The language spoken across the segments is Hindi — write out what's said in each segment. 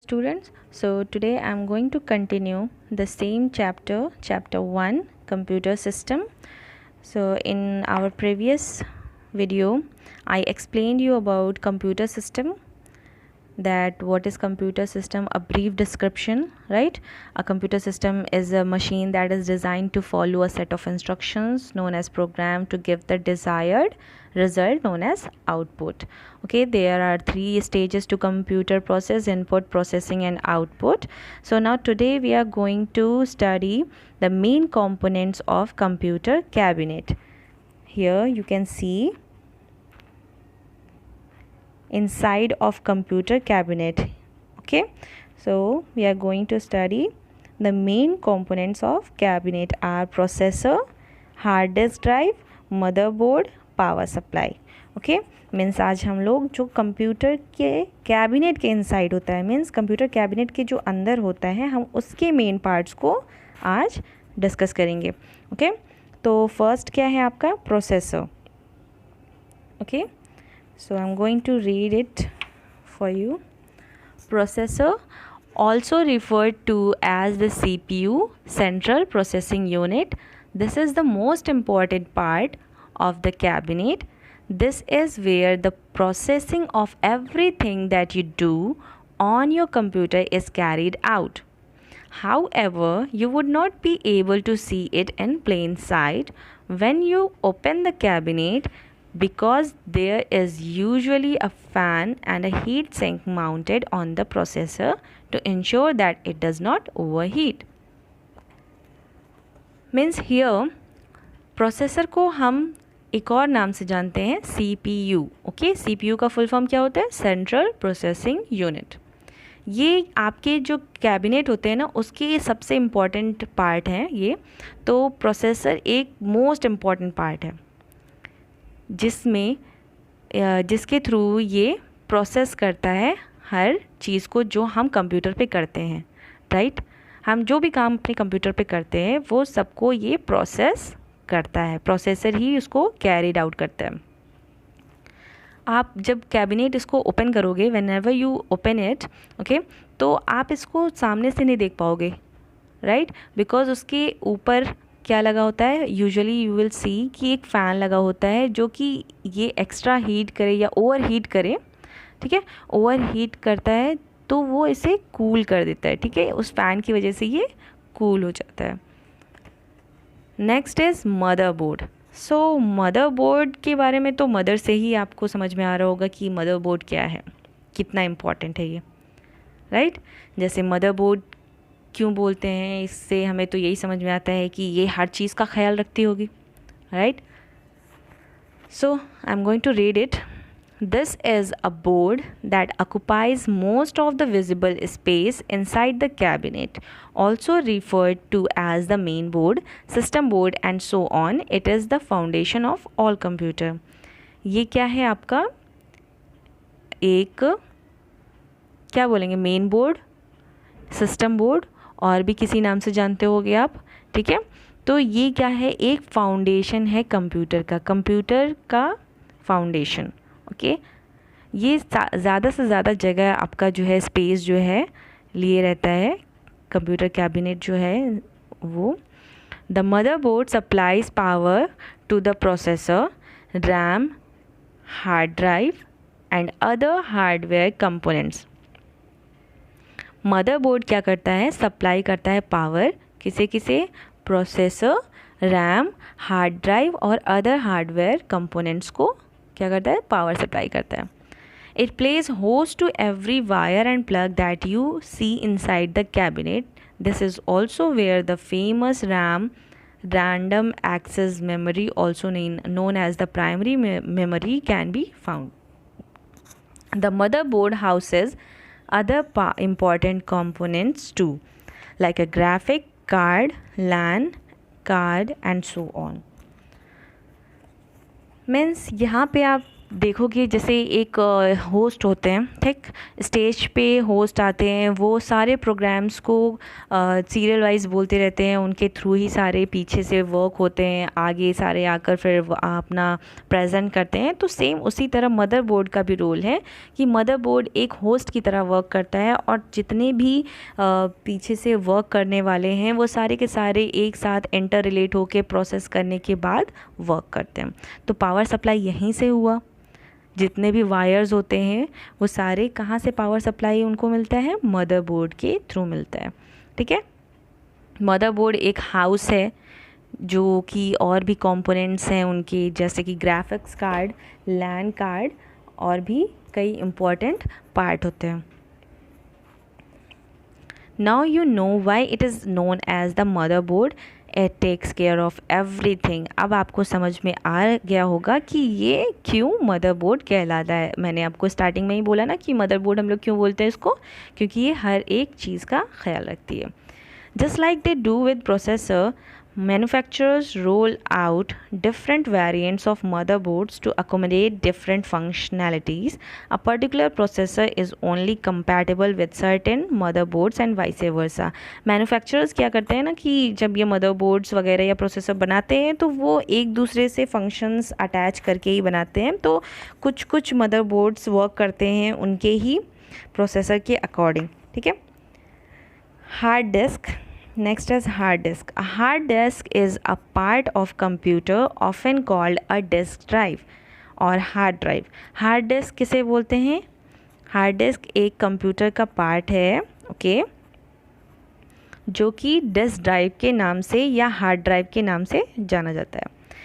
Students, so today I'm going to continue the same chapter 1, computer system. So in our previous video I explained you about computer system, that what is computer system, a brief description, right? A computer system is a machine that is designed to follow a set of instructions known as program to give the desired result known as output. Okay, there are 3 stages to computer process: input, processing and output. So now today we are going to study the main components of computer cabinet. Here you can see inside of computer cabinet. Okay, so we are going to study the main components of cabinet are processor, hard disk drive, motherboard, power supply. Okay, means आज हम लोग जो कंप्यूटर के कैबिनेट के इनसाइड होता है, मीन्स कंप्यूटर कैबिनेट के जो अंदर होता है, हम उसके मेन पार्ट्स को आज डिस्कस करेंगे. ओके, तो फर्स्ट क्या है आपका processor. Okay, so I'm going to read it for you. Processor, also referred to as the CPU, central processing unit. This is the most important part of the cabinet. This is where the processing of everything that you do on your computer is carried out. However, you would not be able to see it in plain sight when you open the cabinet, because there is usually a fan and a heat sink mounted on the processor to ensure that it does not overheat. Means here processor को हम एक और नाम से जानते हैं CPU. ओके, CPU का फुल फॉर्म क्या होता है? Central processing unit. ये आपके जो कैबिनेट होते हैं ना, उसके सबसे इम्पॉर्टेंट पार्ट हैं ये. तो प्रोसेसर एक मोस्ट इम्पॉर्टेंट पार्ट है जिसके थ्रू ये प्रोसेस करता है हर चीज़ को जो हम कंप्यूटर पे करते हैं, राइट? हम जो भी काम अपने कंप्यूटर पे करते हैं वो सबको ये प्रोसेस करता है. प्रोसेसर ही उसको कैरीड आउट करता है. आप जब कैबिनेट इसको ओपन करोगे, when ever you open it, okay, तो आप इसको सामने से नहीं देख पाओगे, राइट? बिकॉज उसके ऊपर क्या लगा होता है? यूजुअली यू विल सी कि एक फ़ैन लगा होता है जो कि ये एक्स्ट्रा हीट करे या ओवर हीट करे. ठीक है, ओवर हीट करता है तो वो इसे कूल कर देता है. ठीक है, उस फ़ैन की वजह से ये कूल हो जाता है. Next is motherboard. So motherboard के बारे में तो मदर से ही आपको समझ में आ रहा होगा कि मदरबोर्ड क्या है, कितना इम्पॉर्टेंट है ये, राइट? जैसे मदरबोर्ड क्यों बोलते हैं, इससे हमें तो यही समझ में आता है कि ये हर चीज़ का ख्याल रखती होगी, right? So I am going to read it. This is a board that occupies most of the visible space inside the cabinet, also referred to as the main board, system board and so on. It is the foundation of all computer. ये क्या है आपका? एक क्या बोलेंगे, मेन बोर्ड, सिस्टम बोर्ड, और भी किसी नाम से जानते होगे आप. ठीक है, तो ये क्या है? एक फाउंडेशन है कंप्यूटर का फाउंडेशन. ओके, ये ज़्यादा से ज़्यादा जगह आपका जो है स्पेस जो है लिए रहता है कंप्यूटर कैबिनेट जो है वो. The motherboard supplies power to the processor, RAM, hard drive and other hardware components. Motherboard क्या करता है? सप्लाई करता है पावर किसे? प्रोसेसर, रैम, हार्ड ड्राइव और अदर हार्डवेयर कंपोनेंट्स को क्या करता है? पावर सप्लाई करता है. It plays host to every wire and plug that you see inside the cabinet. This is also where the famous random access memory, also known as the primary memory, can be found. The motherboard houses other important components too, like a graphic card, LAN card and so on. Means यहाँ पे आप देखोगे जैसे एक होस्ट होते हैं, ठीक, स्टेज पे होस्ट आते हैं, वो सारे प्रोग्राम्स को सीरियल वाइज बोलते रहते हैं, उनके थ्रू ही सारे पीछे से वर्क होते हैं, आगे सारे आकर फिर अपना प्रेजेंट करते हैं। तो सेम उसी तरह मदरबोर्ड का भी रोल है कि मदरबोर्ड एक होस्ट की तरह वर्क करता है, और जितने भी पीछे से वर्क करने वाले हैं वो सारे के सारे एक साथ इंटर रिलेट होकर प्रोसेस करने के बाद वर्क करते हैं। तो पावर सप्लाई यहीं से हुआ, जितने भी वायर्स होते हैं वो सारे कहाँ से पावर सप्लाई उनको मिलता है, मदरबोर्ड के थ्रू मिलता है। ठीक है, मदरबोर्ड एक हाउस है जो कि और भी कंपोनेंट्स हैं उनके, जैसे कि ग्राफिक्स कार्ड, लैन कार्ड और भी कई इम्पोर्टेंट पार्ट होते हैं। Now you know why it is known as the motherboard, it takes care of everything. अब आपको समझ में आ गया होगा कि ये क्यों मदरबोर्ड कहलाता है। मैंने आपको स्टार्टिंग में ही बोला ना कि मदरबोर्ड हम लोग क्यों बोलते हैं इसको, क्योंकि ये हर एक चीज़ का ख्याल रखती है। Just like they do with processor, manufacturers roll out different variants of motherboards to accommodate different functionalities. A particular processor is only compatible with certain motherboards and vice versa. Manufacturers क्या करते हैं ना कि जब ये motherboards वगैरह या processor बनाते हैं तो वो एक दूसरे से functions attach करके ही बनाते हैं। तो कुछ कुछ motherboards work करते हैं उनके ही processor के according। ठीक है, hard disk. Next is hard disk. A hard disk is a part of computer often called a disk drive और hard drive. Hard disk किसे बोलते हैं? Hard disk एक कंप्यूटर का पार्ट है, ओके, जो कि डिस्क ड्राइव के नाम से या हार्ड ड्राइव के नाम से जाना जाता है।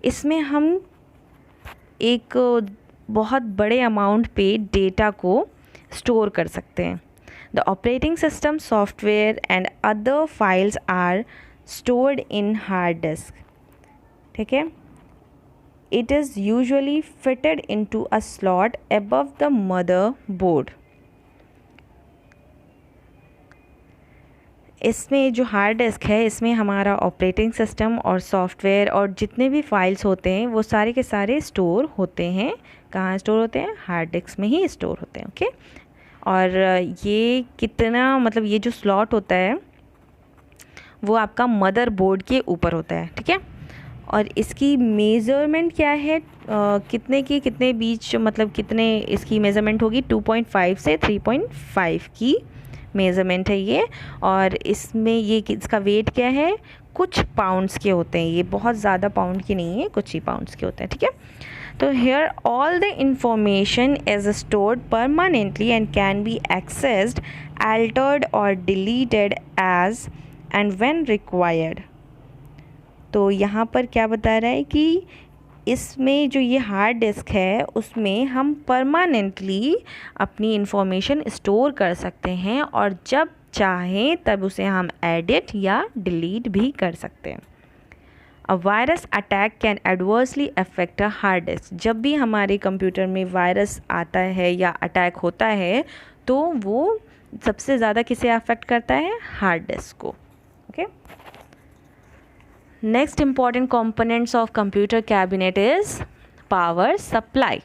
इसमें हम एक बहुत बड़े अमाउंट पे डेटा को स्टोर कर सकते हैं। The operating system, software and other files are stored in hard disk. ठीक है, it is usually fitted into a slot above the motherboard. इसमें जो हार्ड डिस्क है इसमें हमारा ऑपरेटिंग सिस्टम और सॉफ्टवेयर और जितने भी फाइल्स होते हैं वो सारे के सारे स्टोर होते हैं। कहाँ स्टोर होते हैं? हार्ड डिस्क में ही स्टोर होते हैं। ओके, और ये कितना, मतलब ये जो स्लॉट होता है वो आपका मदरबोर्ड के ऊपर होता है। ठीक है, और इसकी मेज़रमेंट क्या है, कितने की कितने बीच, मतलब कितने इसकी मेज़रमेंट होगी, 2.5 से 3.5 की मेज़रमेंट है ये। और इसमें ये इसका वेट क्या है, कुछ पाउंड्स के होते हैं, ये बहुत ज़्यादा पाउंड के नहीं है, कुछ ही पाउंड्स के होते हैं। ठीक है, तो here all the information is stored permanently and can be accessed, altered or deleted as and when required. तो यहाँ पर क्या बता रहा है कि इसमें जो ये हार्ड डिस्क है उसमें हम परमानेंटली अपनी इंफॉर्मेशन स्टोर कर सकते हैं और जब चाहें तब उसे हम एडिट या डिलीट भी कर सकते हैं। A virus attack can adversely affect a hard disk. जब भी हमारे कंप्यूटर में वायरस आता है या अटैक होता है तो वो सबसे ज़्यादा किसे अफेक्ट करता है? हार्ड डिस्क को। Okay, next important components of computer cabinet is power supply.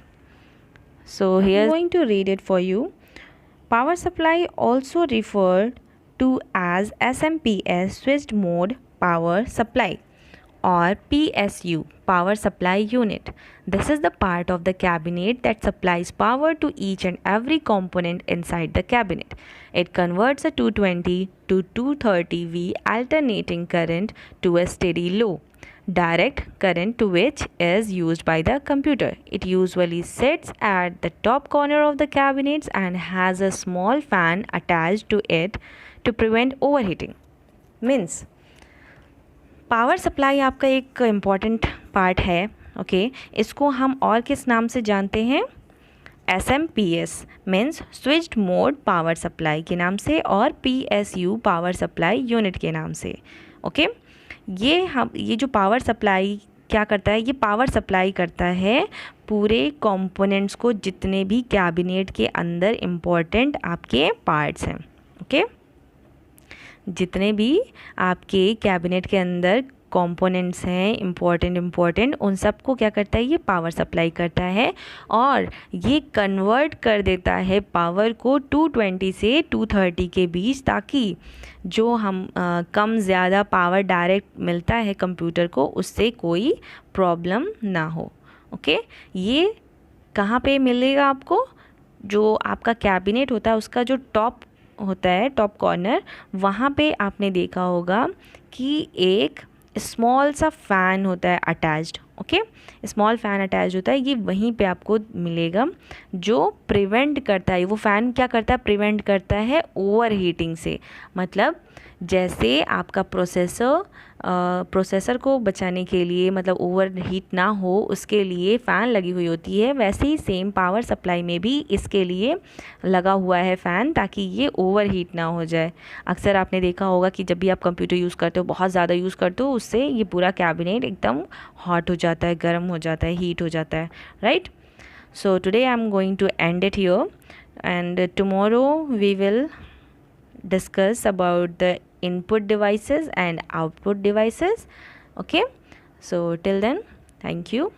So here I'm going to read it for you. Power supply also referred to as SMPS, switched mode power supply, or PSU, power supply unit. This is the part of the cabinet that supplies power to each and every component inside the cabinet. It converts a 220 to 230 V alternating current to a steady low direct current to which is used by the computer. It usually sits at the top corner of the cabinet and has a small fan attached to it to prevent overheating. Means power supply आपका एक इम्पॉर्टेंट पार्ट है। ओके, इसको हम और किस नाम से जानते हैं? SMPS means switched mode power supply के नाम से और PSU पावर सप्लाई यूनिट के नाम से। ओके, ये जो पावर सप्लाई क्या करता है? ये पावर सप्लाई करता है पूरे कंपोनेंट्स को, जितने भी कैबिनेट के अंदर इम्पॉर्टेंट आपके पार्ट्स हैं। ओके, जितने भी आपके कैबिनेट के अंदर कंपोनेंट्स हैं इम्पॉर्टेंट उन सबको क्या करता है, ये पावर सप्लाई करता है और ये कन्वर्ट कर देता है पावर को 220 से 230 के बीच, ताकि जो हम कम ज़्यादा पावर डायरेक्ट मिलता है कंप्यूटर को उससे कोई प्रॉब्लम ना हो। ओके, ये कहाँ पे मिलेगा आपको, जो आपका कैबिनेट होता है उसका जो टॉप होता है, टॉप कॉर्नर, वहाँ पे आपने देखा होगा कि एक स्मॉल सा फ़ैन होता है attached. Okay, small fan attach होता है, ये वहीं पे आपको मिलेगा, जो प्रिवेंट करता है, वो फ़ैन क्या करता है, प्रिवेंट करता है ओवर हीटिंग से। मतलब जैसे आपका प्रोसेसर को बचाने के लिए, मतलब ओवर हीट ना हो उसके लिए फ़ैन लगी हुई होती है, वैसे ही सेम पावर सप्लाई में भी इसके लिए लगा हुआ है फ़ैन, ताकि ये ओवर हीट ना हो जाए। अक्सर आपने देखा होगा कि जब भी आप कंप्यूटर यूज़ करते हो, बहुत ज़्यादा यूज़ करते हो, उससे ये पूरा कैबिनेट एकदम हॉट हो जाता है, गर्म हो जाता है, हीट हो जाता है, right. So today I am going to end it here and tomorrow we will discuss about the input devices and output devices. Okay, so till then, thank you.